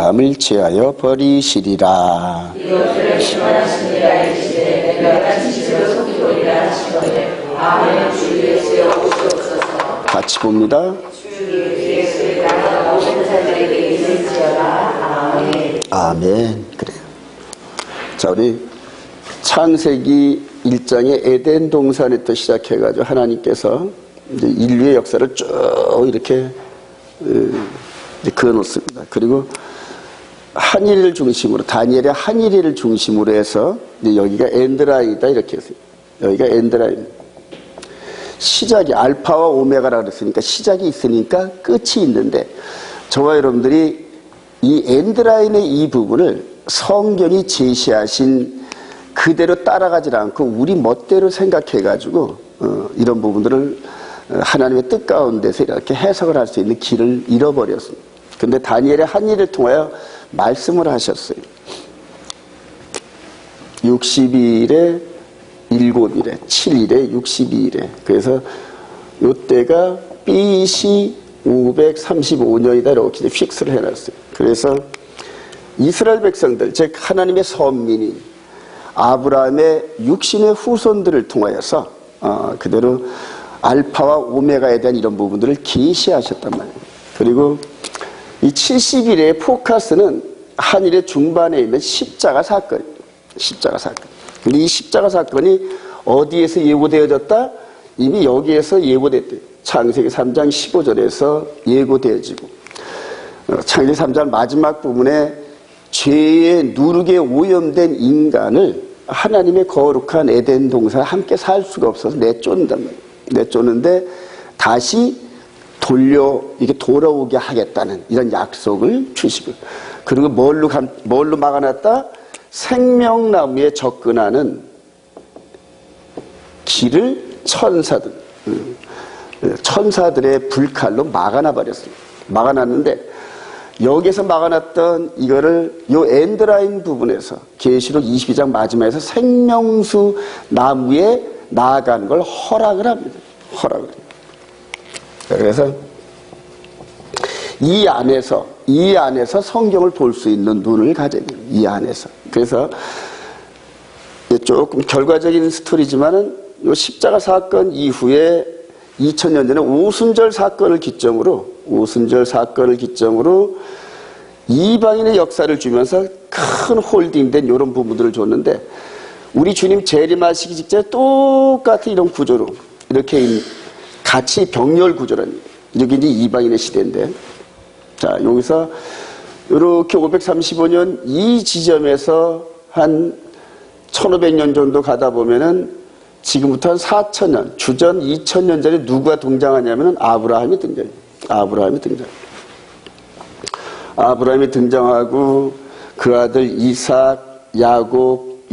남을 취하여 버리시리라. 이것을 심하시니라 이르시되 내가 다시 집으로 속히 오리라 하시거늘 아멘. 주 예수여 오시옵소서. 같이 봅니다. 주 예수의 나라가 오신 자들에게 있을지어다. 아멘. 아멘. 그래요. 자, 우리 창세기 1장의 에덴 동산부터 시작해가지고 하나님께서 이제 인류의 역사를 쭉 이렇게 그어놓습니다. 그리고 한일을 중심으로, 다니엘의 한일을 중심으로 해서 이제 여기가 엔드라이다 이렇게 했어요. 여기가 엔드라이. 시작이 알파와 오메가라 그랬으니까 시작이 있으니까 끝이 있는데, 저와 여러분들이 이 엔드라인의 이 부분을 성경이 제시하신 그대로 따라가지 않고 우리 멋대로 생각해가지고 이런 부분들을 하나님의 뜻 가운데서 이렇게 해석을 할 수 있는 길을 잃어버렸습니다. 근데 다니엘의 한일을 통하여 말씀을 하셨어요. 60일에 7일에 7일에 62일에. 그래서 이때가 BC 535년이다 이렇게 픽스를 해놨어요. 그래서 이스라엘 백성들, 즉 하나님의 선민이 아브라함의 육신의 후손들을 통하여서 그대로 알파와 오메가에 대한 이런 부분들을 계시하셨단 말이에요. 그리고 이 70일의 포커스는 한일의 중반에 있는 십자가 사건입니다. 십자가 사건. 근데 이 십자가 사건이 어디에서 예고되어졌다? 이미 여기에서 예고됐대요. 창세기 3장 15절에서 예고되어지고, 창세기 3장 마지막 부분에 죄의 누룩에 오염된 인간을 하나님의 거룩한 에덴 동산에 함께 살 수가 없어서 내쫓는단 말이에요. 내쫓는데 다시 이렇게 돌아오게 하겠다는 이런 약속을 주시고, 그리고 뭘로 막아놨다? 생명나무에 접근하는 길을 천사들의 불칼로 막아놔버렸습니다. 막아놨는데, 여기서 막아놨던 이거를 요 엔드라인 부분에서 계시록 22장 마지막에서 생명수 나무에 나아가는 걸 허락을 합니다. 허락을. 그래서 이 안에서 성경을 볼 수 있는 눈을 가져야 돼요. 이 안에서. 그래서 조금 결과적인 스토리지만은 요 십자가 사건 이후에 2000년 전에 오순절 사건을 기점으로 이방인의 역사를 주면서 큰 홀딩된 이런 부분들을 줬는데, 우리 주님 재림하시기 직전에 똑같은 이런 구조로 이렇게 같이 병렬 구조랍니다. 이게 이제 이방인의 시대인데, 자, 여기서 이렇게 535년 이 지점에서 한 1500년 정도 가다 보면은 지금부터 한 4000년, 주전 2000년 전에 누가 등장하냐면은 아브라함이 등장해요. 아브라함이 등장하고 그 아들 이삭, 야곱,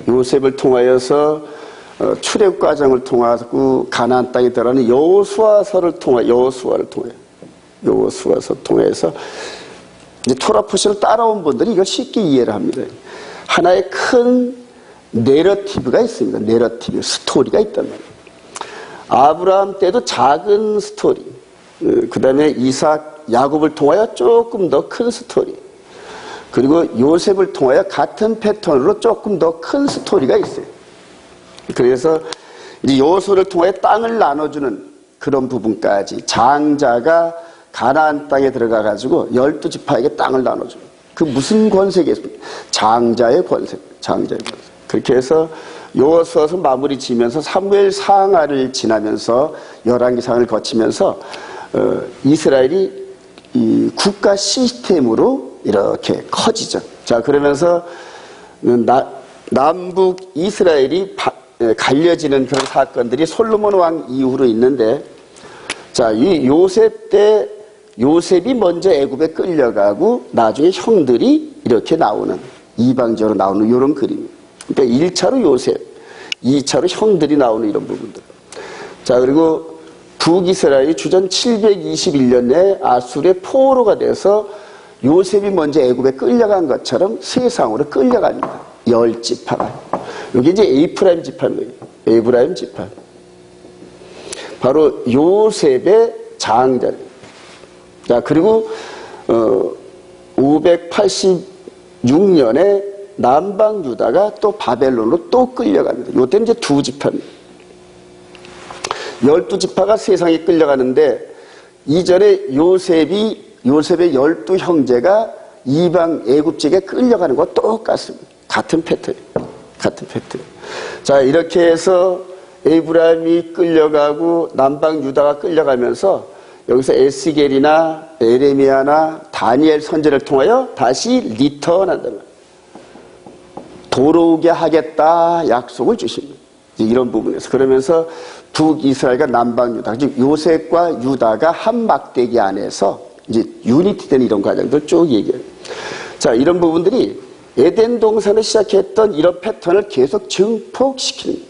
요셉을 통하여서 출애굽 과정을 통하고 가나안 땅에 들어가는 여호수아서 통해서 이제 토라 표시를 따라온 분들이 이걸 쉽게 이해를 합니다. 하나의 큰 내러티브가 있습니다. 내러티브, 스토리가 있단 말이에요. 아브라함 때도 작은 스토리, 그 다음에 이삭, 야곱을 통하여 조금 더 큰 스토리, 그리고 요셉을 통하여 같은 패턴으로 조금 더 큰 스토리가 있어요. 그래서 이제 여호수아를 통하여 땅을 나눠주는 그런 부분까지, 장자가 가나안 땅에 들어가가지고 12지파에게 땅을 나눠줘요. 그 무슨 권세겠습니까? 장자의 권세. 그렇게 해서 여호수아서 마무리 지면서 사무엘 상하를 지나면서 열왕기상을 거치면서 이스라엘이 이 국가 시스템으로 이렇게 커지죠. 자, 그러면서 남북 이스라엘이 갈려지는 그런 사건들이 솔로몬 왕 이후로 있는데, 자, 이 요셉 때 요셉이 먼저 애굽에 끌려가고 나중에 형들이 이렇게 나오는, 이방적으로 나오는 이런 그림. 그러니까 1차로 요셉, 2차로 형들이 나오는 이런 부분들. 자, 그리고 북이스라엘이 주전 721년에 아수르의 포로가 돼서 요셉이 먼저 애굽에 끌려간 것처럼 세상으로 끌려갑니다. 10지파가. 여기 이제 에이프라임 지파인 거예요. 에브라임 지파. 바로 요셉의 장자예요. 자, 그리고 586년에 남방 유다가 또 바벨론으로 또 끌려갑니다. 요때는 이제 두 지파입니다. 12지파가 세상에 끌려가는데 이전에 요셉의 12형제가 이방 애굽지에 끌려가는 것과 똑같습니다. 같은 패턴. 자, 이렇게 해서 에브라임이 끌려가고 남방 유다가 끌려가면서 여기서 에스겔이나 에레미야나 다니엘 선지를 통하여 다시 리턴한다. 돌아오게 하겠다 약속을 주십니다. 이런 부분에서. 그러면서 북이스라엘과 남방 유다, 즉 요셉과 유다가 한 막대기 안에서 이제 유니티된 이런 과정들 쭉 얘기해요. 자, 이런 부분들이 에덴 동산을 시작했던 이런 패턴을 계속 증폭시키는.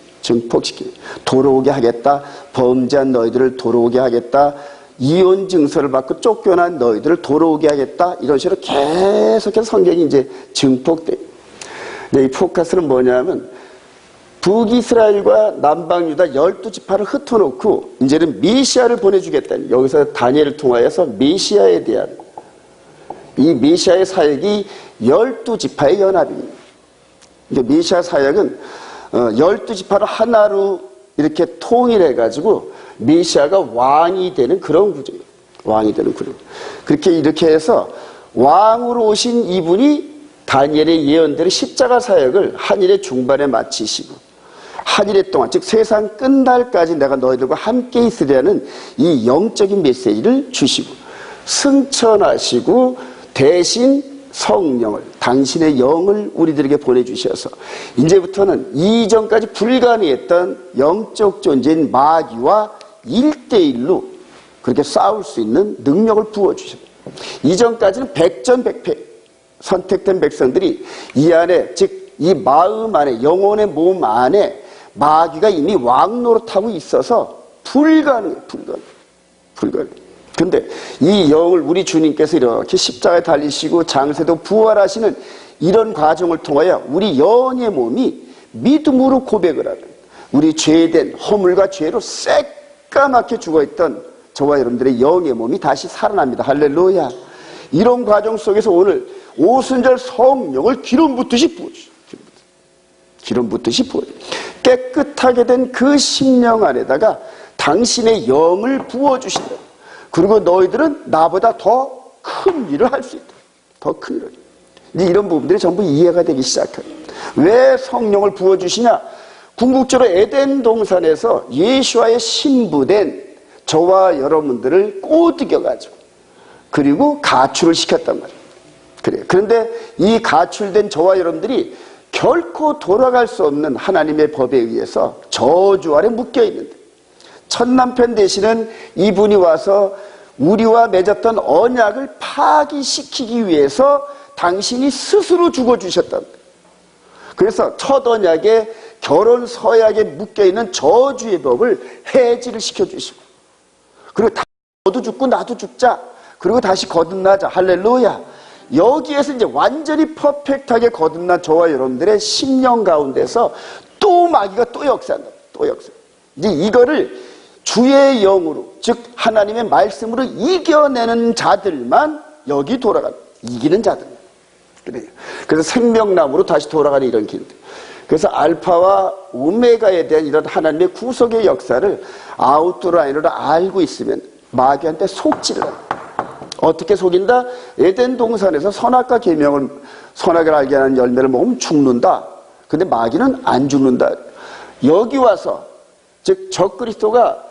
돌아오게 하겠다. 범죄한 너희들을 돌아오게 하겠다. 이혼 증서를 받고 쫓겨난 너희들을 돌아오게 하겠다. 이런 식으로 계속해서 성경이 이제 증폭돼요. 이 포커스는 뭐냐면 북이스라엘과 남방유다 12지파를 흩어놓고 이제는 메시아를 보내주겠다는, 여기서 다니엘을 통하여서 메시아에 대한 이 메시아의 사역이 12지파의 연합입니다. 그러니까 메시아 사역은 12지파를 하나로 이렇게 통일해가지고 메시아가 왕이 되는 그런 구조예요. 왕이 되는 구조. 이렇게 해서 왕으로 오신 이분이 다니엘의 예언대로 십자가 사역을 한 일의 중반에 마치시고 한 일의 동안, 즉 세상 끝날까지 내가 너희들과 함께 있으려는 이 영적인 메시지를 주시고 승천하시고 대신 성령을, 당신의 영을 우리들에게 보내주셔서 이제부터는 이전까지 불가능했던 영적 존재인 마귀와 1대1로 그렇게 싸울 수 있는 능력을 부어주십니다. 이전까지는 백전백패, 선택된 백성들이 이 안에, 즉 이 마음 안에, 영혼의 몸 안에 마귀가 이미 왕노릇하고 있어서 불가능해. 근데 이 영을 우리 주님께서 이렇게 십자가에 달리시고 장세도 부활하시는 이런 과정을 통하여 우리 영의 몸이 믿음으로 고백을 하는, 우리 죄된 허물과 죄로 새까맣게 죽어있던 저와 여러분들의 영의 몸이 다시 살아납니다. 할렐루야. 이런 과정 속에서 오늘 오순절 성령을 기름 붓듯이 부어주십니다. 깨끗하게 된 그 심령 안에다가 당신의 영을 부어주신다. 그리고 너희들은 나보다 더 큰 일을 할 수 있다. 더 큰 일을. 이제 이런 부분들이 전부 이해가 되기 시작합니다. 왜 성령을 부어주시냐? 궁극적으로 에덴 동산에서 예수와의 신부된 저와 여러분들을 꼬드겨가지고 그리고 가출을 시켰단 말이에요. 그래요. 그런데 이 가출된 저와 여러분들이 결코 돌아갈 수 없는 하나님의 법에 의해서 저주 아래 묶여 있는데, 첫 남편 되시는 이분이 와서 우리와 맺었던 언약을 파기시키기 위해서 당신이 스스로 죽어주셨다. 그래서 첫 언약에 결혼 서약에 묶여있는 저주의 법을 해지를 시켜주시고, 그리고 너도 죽고 나도 죽자, 그리고 다시 거듭나자. 할렐루야. 여기에서 이제 완전히 퍼펙트하게 거듭난 저와 여러분들의 심령 가운데서 또 마귀가 또 역사한다. 이제 이거를 주의 영으로, 즉 하나님의 말씀으로 이겨내는 자들만 여기 돌아가는, 이기는 자들. 그래요. 그래서 생명나무로 다시 돌아가는 이런 길들. 그래서 알파와 오메가에 대한 이런 하나님의 구속의 역사를 아웃도라인으로 알고 있으면 마귀한테 속지를 합니다. 어떻게 속인다? 에덴 동산에서 선악과 계명을, 선악을 알게 하는 열매를 먹으면 죽는다. 근데 마귀는 안 죽는다. 여기 와서, 즉 적그리스도가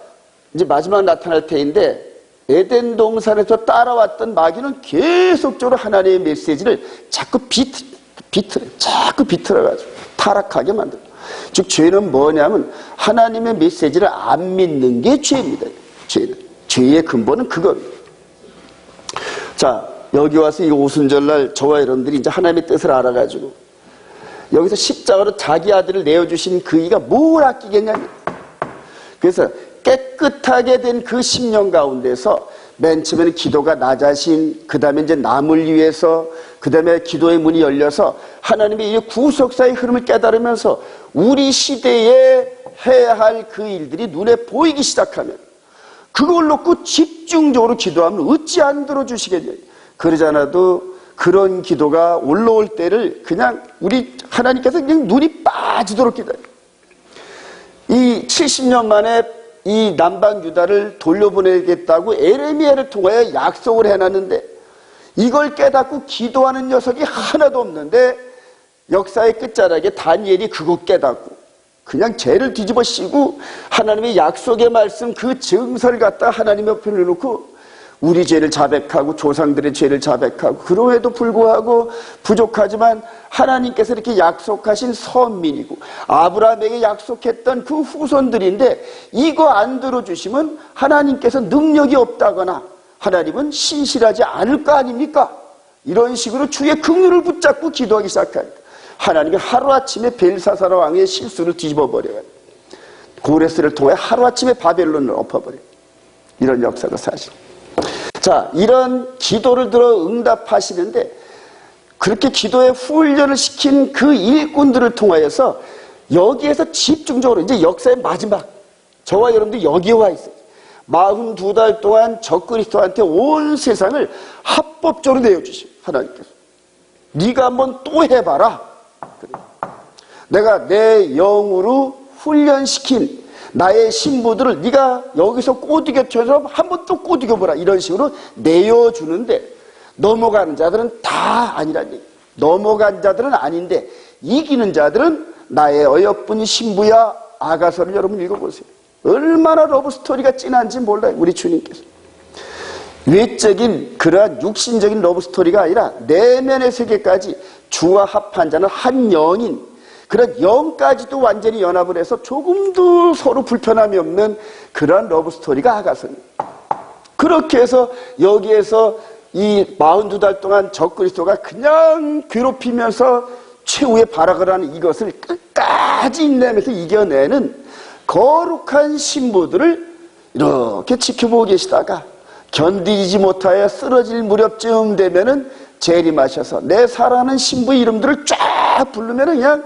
이제 마지막 나타날 때인데, 에덴 동산에서 따라왔던 마귀는 계속적으로 하나님의 메시지를 자꾸 비틀어가지고 타락하게 만든다. 즉 죄는 뭐냐면 하나님의 메시지를 안 믿는 게 죄입니다. 죄의 근본은 그겁니다. 자, 여기 와서 이 오순절날 저와 여러분들이 이제 하나님의 뜻을 알아가지고 여기서 십자가로 자기 아들을 내어주신 그 이가 뭘 아끼겠냐. 그래서 깨끗하게 된 그 심령 가운데서 맨 처음에는 기도가 나 자신, 그 다음에 이제 남을 위해서, 그 다음에 기도의 문이 열려서 하나님의 이 구속사의 흐름을 깨달으면서 우리 시대에 해야 할 그 일들이 눈에 보이기 시작하면 그걸 놓고 집중적으로 기도하면 어찌 안 들어주시겠냐. 그러지 않아도 그런 기도가 올라올 때를 그냥 우리 하나님께서 그냥 눈이 빠지도록 기도해요. 이 70년 만에 이 남방 유다를 돌려보내겠다고 에레미야를 통하여 약속을 해놨는데 이걸 깨닫고 기도하는 녀석이 하나도 없는데 역사의 끝자락에 다니엘이 그거 깨닫고 그냥 죄를 뒤집어 씌고 하나님의 약속의 말씀 그 증서를 갖다 하나님 옆에 놓고 우리 죄를 자백하고 조상들의 죄를 자백하고 그럼에도 불구하고 부족하지만 하나님께서 이렇게 약속하신 선민이고 아브라함에게 약속했던 그 후손들인데 이거 안 들어주시면 하나님께서 능력이 없다거나 하나님은 신실하지 않을 거 아닙니까? 이런 식으로 주의 긍휼을 붙잡고 기도하기 시작하니까 하나님이 하루아침에 벨사사라 왕의 실수를 뒤집어버려요. 고레스를 통해 하루아침에 바벨론을 엎어버려요. 이런 역사가 사실. 자, 이런 기도를 들어 응답하시는데 그렇게 기도에 훈련을 시킨 그 일꾼들을 통하여서 여기에서 집중적으로 이제 역사의 마지막 저와 여러분들 여기에 와 있어요. 42달 동안 적그리스도한테 온 세상을 합법적으로 내어주시오. 하나님께서 네가 한번 또 해봐라. 내가 내 영으로 훈련시킨 나의 신부들을 네가 여기서 꼬드겨쳐서 한번 또 꼬드겨보라. 이런 식으로 내어주는데 넘어가는 자들은 다 아니란 얘기. 넘어간 자들은 아닌데 이기는 자들은 나의 어여쁜 신부야. 아가서를 여러분 읽어보세요. 얼마나 러브스토리가 진한지 몰라요. 우리 주님께서 외적인 그러한 육신적인 러브스토리가 아니라 내면의 세계까지 주와 합한 자는 한 영인 그런 영까지도 완전히 연합을 해서 조금도 서로 불편함이 없는 그러한 러브스토리가 아가서입니다. 그렇게 해서 여기에서 이 42달 동안 적그리스도가 그냥 괴롭히면서 최후의 발악을 하는 이것을 끝까지 인내하면서 이겨내는 거룩한 신부들을 이렇게 지켜보고 계시다가 견디지 못하여 쓰러질 무렵쯤 되면은 재림하셔서 내 사랑하는 신부의 이름들을 쫙 부르면은 그냥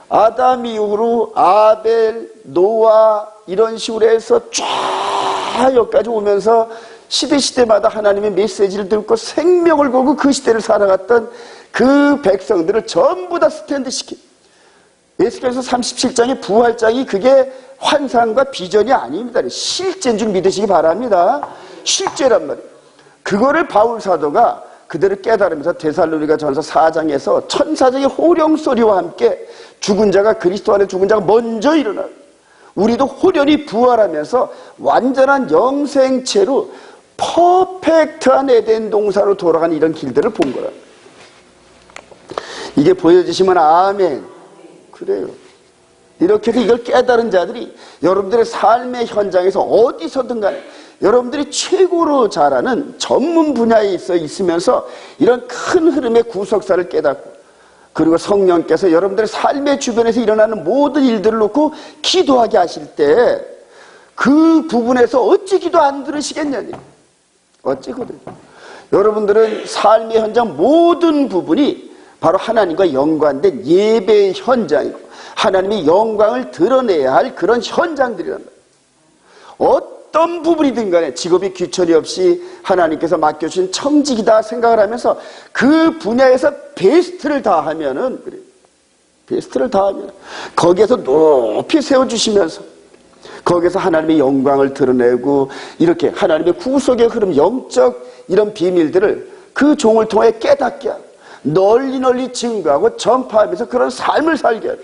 아담 이후로 아벨, 노아 이런 식으로 해서 쫙 여기까지 오면서 시대마다 하나님의 메시지를 듣고 생명을 걸고 그 시대를 살아갔던 그 백성들을 전부 다 스탠드시킨 예수께서 37장의 부활장이 그게 환상과 비전이 아닙니다. 실제인 줄 믿으시기 바랍니다. 실제란 말이에요. 그거를 바울 사도가 그대로 깨달으면서 데살로니가 전서 4장에서 천사장의 호령 소리와 함께 죽은 자가 그리스도 안에 죽은 자가 먼저 일어나요. 우리도 호련히 부활하면서 완전한 영생체로 퍼펙트한 에덴 동산으로 돌아가는 이런 길들을 본 거라. 이게 보여지시면 아멘. 그래요. 이렇게 해서 이걸 깨달은 자들이 여러분들의 삶의 현장에서 어디서든 간에 여러분들이 최고로 잘하는 전문 분야에 있으면서 이런 큰 흐름의 구석사를 깨닫고 그리고 성령께서 여러분들의 삶의 주변에서 일어나는 모든 일들을 놓고 기도하게 하실 때 그 부분에서 어찌 기도 안 들으시겠냐니. 어찌거든. 여러분들은 삶의 현장 모든 부분이 바로 하나님과 연관된 예배의 현장이고 하나님의 영광을 드러내야 할 그런 현장들이란 말이에요. 어떤 부분이든 간에 직업이 귀천이 없이 하나님께서 맡겨주신 청직이다 생각을 하면서 그 분야에서 베스트를 다하면은 그래. 베스트를 다하면 거기에서 높이 세워주시면서 거기에서 하나님의 영광을 드러내고 이렇게 하나님의 구속의 흐름 영적 이런 비밀들을 그 종을 통해 깨닫게 하고 널리 증거하고 전파하면서 그런 삶을 살게 하고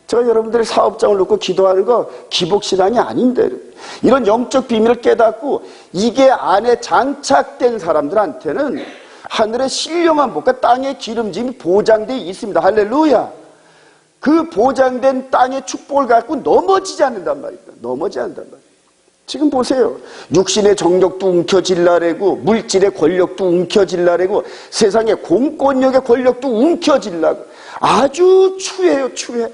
제가 여러분들의 사업장을 놓고 기도하는 거 기복신앙이 아닌데 이런 영적 비밀을 깨닫고 이게 안에 장착된 사람들한테는 하늘의 신령한 복과 땅의 기름짐이 보장되어 있습니다. 할렐루야. 그 보장된 땅의 축복을 갖고 넘어지지 않는단 말입니다. 넘어지지 않는단 말이에요. 지금 보세요. 육신의 정력도 움켜질라래고 물질의 권력도 움켜질라래고 세상의 공권력의 권력도 움켜질라고 아주 추해요. 추해.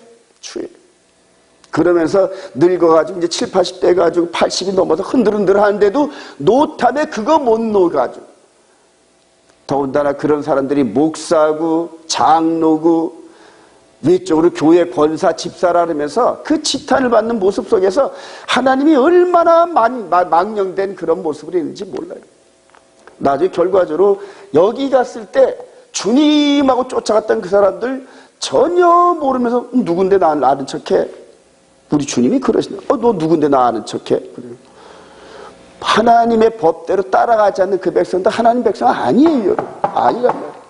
그러면서 늙어가지고 이제 7, 80대 가지고 80이 넘어서 흔들흔들 하는데도 노탐에 그거 못 놓아가지고 더군다나 그런 사람들이 목사고 장로고 외적으로 교회 권사 집사라면서 그 지탄을 받는 모습 속에서 하나님이 얼마나 망령된 그런 모습을 했는지 몰라요. 나중에 결과적으로 여기 갔을 때 주님하고 쫓아갔던 그 사람들 전혀 모르면서 누군데 나 아는 척해? 우리 주님이 그러시네요. 너 누군데 나 아는 척해? 그래요. 하나님의 법대로 따라가지 않는 그 백성도 하나님 백성 아니에요. 아니란 말이에요.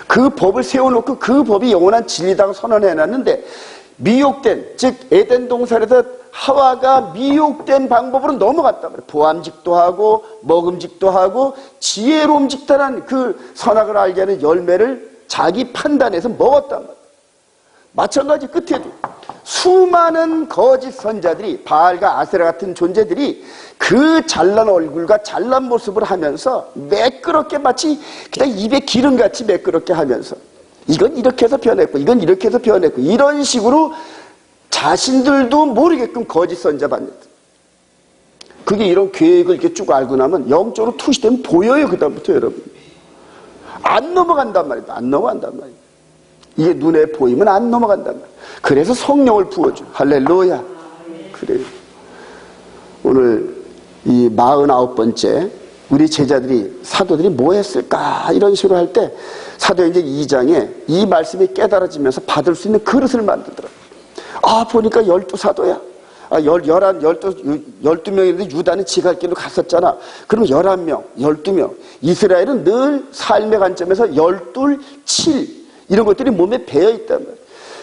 그 법을 세워놓고 그 법이 영원한 진리다고 선언해놨는데 미혹된, 즉 에덴 동산에서 하와가 미혹된 방법으로 넘어갔단 말이에요. 보암직도 하고 먹음직도 하고 지혜로움직다란 그 선악을 알게 하는 열매를 자기 판단해서 먹었단 말이에요. 마찬가지 끝에도 수많은 거짓 선자들이 바알과 아세라 같은 존재들이 그 잘난 얼굴과 잘난 모습을 하면서 매끄럽게 마치 그냥 입에 기름같이 매끄럽게 하면서 이건 이렇게 해서 변했고 이건 이렇게 해서 변했고 이런 식으로 자신들도 모르게끔 거짓 선자 받는 그게 이런 계획을 이렇게 쭉 알고 나면 영적으로 투시되면 보여요. 그 다음부터 여러분 안 넘어간단 말이에요. 안 넘어간단 말이에요. 이게 눈에 보이면 안 넘어간단 말이에요. 그래서 성령을 부어줘. 할렐루야. 그래요. 오늘 이 49번째 우리 제자들이 사도들이 뭐 했을까 이런 식으로 할 때 사도행전 2장에 이 말씀이 깨달아지면서 받을 수 있는 그릇을 만들더라고요. 보니까 12사도야. 12명인데 유다는 지갈길로 갔었잖아. 그러면 11명, 12명. 이스라엘은 늘 삶의 관점에서 12, 7 이런 것들이 몸에 배어있단 말이에요.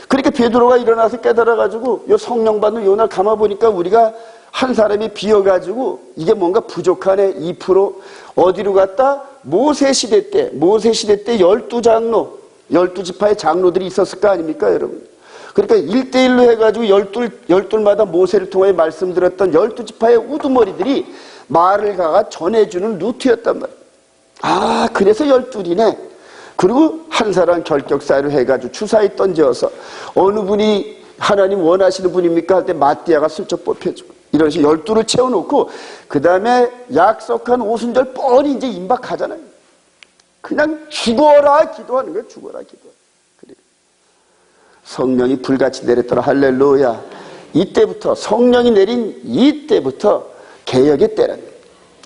그러니까 베드로가 일어나서 깨달아가지고 요 성령 받는 요날 감아보니까 우리가 한 사람이 비어가지고 이게 뭔가 부족하네 2% 어디로 갔다? 모세 시대 때 12장로 12지파의 장로들이 있었을 거 아닙니까 여러분? 그러니까 1대1로 해가지고 12마다 모세를 통해 말씀드렸던 12지파의 우두머리들이 말을 가가 전해주는 루트였단 말이에요. 그래서 12이네. 그리고 한 사람 결격사를 해가지고 주사위 던져서 어느 분이 하나님 원하시는 분입니까? 할 때 마띠아가 슬쩍 뽑혀주고 이런 식으로 12를 채워놓고 그 다음에 약속한 오순절 뻔히 이제 임박하잖아요. 그냥 죽어라 기도하는 거예요. 죽어라 기도. 그래. 성령이 불같이 내렸더라. 할렐루야. 이때부터 성령이 내린 이때부터 개혁의 때라는 거예요.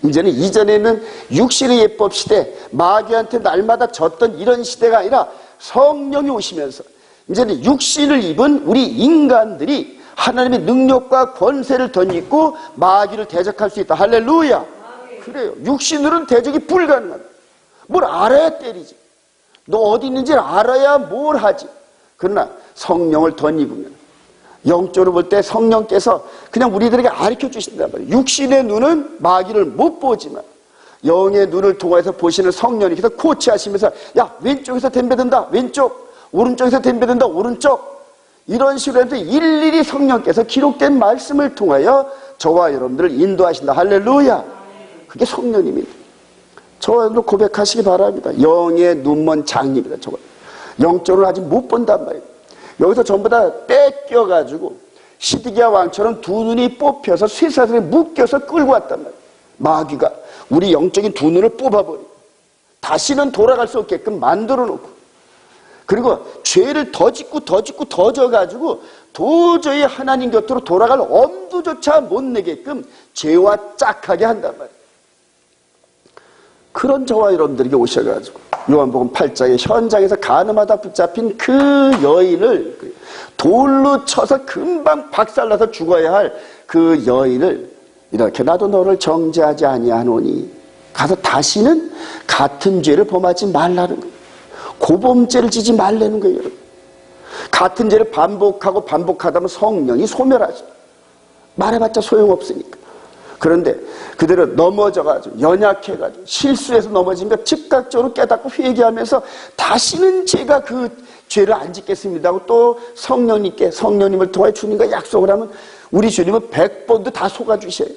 이전에는 육신의 예법 시대, 마귀한테 날마다 졌던 이런 시대가 아니라 성령이 오시면서 이제는 육신을 입은 우리 인간들이 하나님의 능력과 권세를 덧입고 마귀를 대적할 수 있다. 할렐루야. 그래요. 육신으로는 대적이 불가능하다. 뭘 알아야 때리지. 너 어디 있는지를 알아야 뭘 하지. 그러나 성령을 덧입으면 영적으로 볼 때 성령께서 그냥 우리들에게 가르쳐 주신단 말이에요. 육신의 눈은 마귀를 못 보지만 영의 눈을 통해서 보시는 성령님께서 코치하시면서 야 왼쪽에서 덤벼든다 왼쪽, 오른쪽에서 덤벼든다 오른쪽, 이런 식으로 해서 일일이 성령께서 기록된 말씀을 통하여 저와 여러분들을 인도하신다. 할렐루야. 그게 성령님입니다. 저와 여러분들 고백하시기 바랍니다. 영의 눈먼 장님이다. 저거 영적으로 아직 못 본단 말이에요. 여기서 전부 다 뺏겨가지고 시드기야 왕처럼 두 눈이 뽑혀서 쇠사슬에 묶여서 끌고 왔단 말이에요. 마귀가 우리 영적인 두 눈을 뽑아버리고 다시는 돌아갈 수 없게끔 만들어 놓고, 그리고 죄를 더 짓고 더 져가지고 도저히 하나님 곁으로 돌아갈 엄두조차 못 내게끔 죄와 짝하게 한단 말이에요. 그런 저와 여러분들에게 오셔가지고 요한복음 8장의 현장에서 가늠하다 붙잡힌 그 여인을 돌로 쳐서 금방 박살나서 죽어야 할 그 여인을 이렇게 나도 너를 정죄하지 아니하노니 가서 다시는 같은 죄를 범하지 말라는 거예요. 고범죄를 지지 말라는 거예요. 여러분. 같은 죄를 반복하고 반복하다 보면 성령이 소멸하죠. 말해봤자 소용없으니까. 그런데 그대로 넘어져가지고 연약해가지고 실수해서 넘어진 거 즉각적으로 깨닫고 회개하면서 다시는 제가 그 죄를 안 짓겠습니다 하고 또 성령님을 통해 주님과 약속을 하면 우리 주님은 100번도 다 속아주셔요.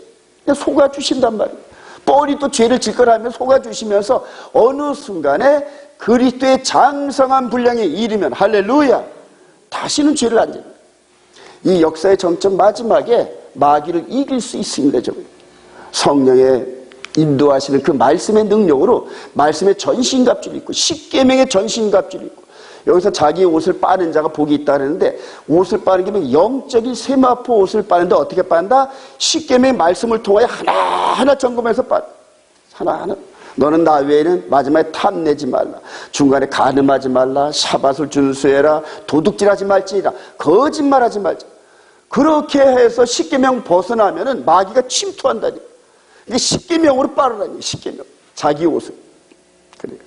그냥 속아주신단 말이에요. 뻔히 또 죄를 짓 거라면 속아주시면서 어느 순간에 그리스도의 장성한 분량에 이르면 할렐루야 다시는 죄를 안 짓는, 이 역사의 정점 마지막에 마귀를 이길 수 있습니다. 성령의 인도하시는 그 말씀의 능력으로 말씀의 전신갑주를 입고 십계명의 전신갑주를 입고 여기서 자기 옷을 빠는 자가 복이 있다 그랬는데, 옷을 빠는 게 영적인 세마포 옷을 빠는데 어떻게 빤다? 십계명의 말씀을 통하여 하나하나 점검해서 빤다. 하나하나. 너는 나 외에는 마지막에 탐내지 말라. 중간에 간음하지 말라. 샤밧을 준수해라. 도둑질하지 말지니라. 거짓말하지 말지. 그렇게 해서 십계명 벗어나면은 마귀가 침투한다니. 이게 십계명으로 빠르라니. 십계명. 자기 옷을. 그래요.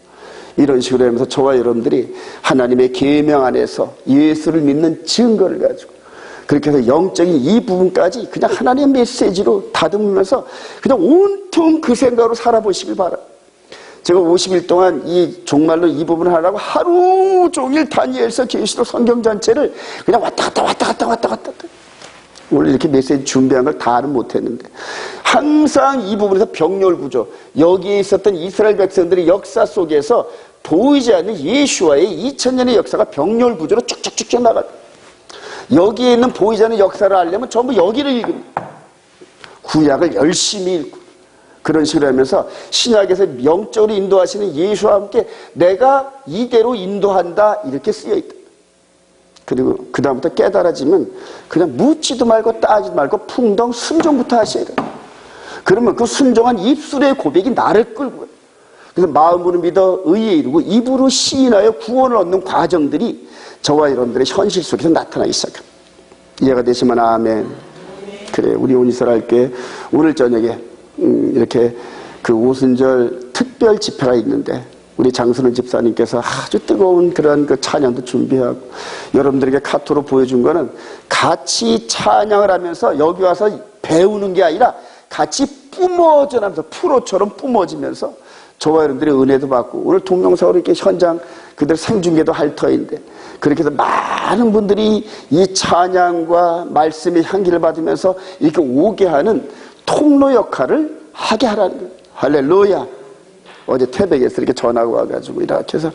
이런 식으로 하면서 저와 여러분들이 하나님의 계명 안에서 예수를 믿는 증거를 가지고 그렇게 해서 영적인 이 부분까지 그냥 하나님의 메시지로 다듬으면서 그냥 온통 그 생각으로 살아보시길 바랍니다. 제가 50일 동안 정말로 이 부분을 하려고 하루 종일 다니엘서 계시록 성경 전체를 그냥 왔다 갔다. 오늘 이렇게 메시지 준비한 걸 다는 못했는데 항상 이 부분에서 병렬 구조, 여기에 있었던 이스라엘 백성들의 역사 속에서 보이지 않는 예수와의 2000년의 역사가 병렬 구조로 쭉쭉쭉 나가요. 여기에 있는 보이지 않는 역사를 알려면 전부 여기를 읽습니다. 구약을 열심히 읽고 그런 식으로 하면서 신약에서 영적으로 인도하시는 예수와 함께 내가 이대로 인도한다 이렇게 쓰여있다. 그리고 그 다음부터 깨달아지면 그냥 묻지도 말고 따지도 말고 풍덩 순종부터 하셔야 돼요. 그러면 그 순종한 입술의 고백이 나를 끌고 가요. 그래서 마음으로 믿어 의에 이르고 입으로 시인하여 구원을 얻는 과정들이 저와 여러분들의 현실 속에서 나타나기 시작합니다. 이해가 되시면 아멘. 그래, 우리 온이스라엘 교회 오늘 저녁에 이렇게 그 오순절 특별 집회가 있는데 우리 장순원 집사님께서 아주 뜨거운 그런 그 찬양도 준비하고 여러분들에게 카톡으로 보여준 거는 같이 찬양을 하면서 여기 와서 배우는 게 아니라 같이 뿜어져 나면서 프로처럼 뿜어지면서 저와 여러분들의 은혜도 받고 오늘 동영상으로 이렇게 현장 그들 생중계도 할 터인데 그렇게 해서 많은 분들이 이 찬양과 말씀의 향기를 받으면서 이렇게 오게 하는 통로 역할을 하게 하라는 거예요. 할렐루야. 어제 태백에서 이렇게 전화가 와가지고 이렇게 해서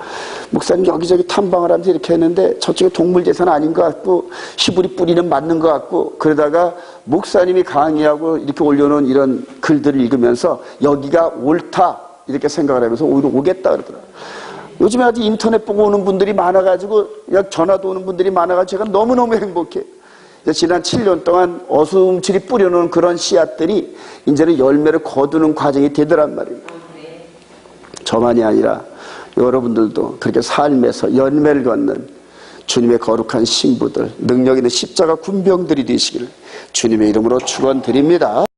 목사님 여기저기 탐방을 하면서 이렇게 했는데 저쪽에 동물재산 아닌 것 같고 히브리 뿌리는 맞는 것 같고 그러다가 목사님이 강의하고 이렇게 올려놓은 이런 글들을 읽으면서 여기가 옳다 이렇게 생각을 하면서 오히려 오겠다 그러더라고요. 요즘에 아주 인터넷 보고 오는 분들이 많아가지고 그냥 전화도 오는 분들이 많아가지고 제가 너무너무 행복해요. 지난 7년 동안 어수음칠이 뿌려놓은 그런 씨앗들이 이제는 열매를 거두는 과정이 되더란 말입니다. 저만이 아니라 여러분들도 그렇게 삶에서 열매를 걷는 주님의 거룩한 신부들, 능력 있는 십자가 군병들이 되시기를 주님의 이름으로 축원드립니다.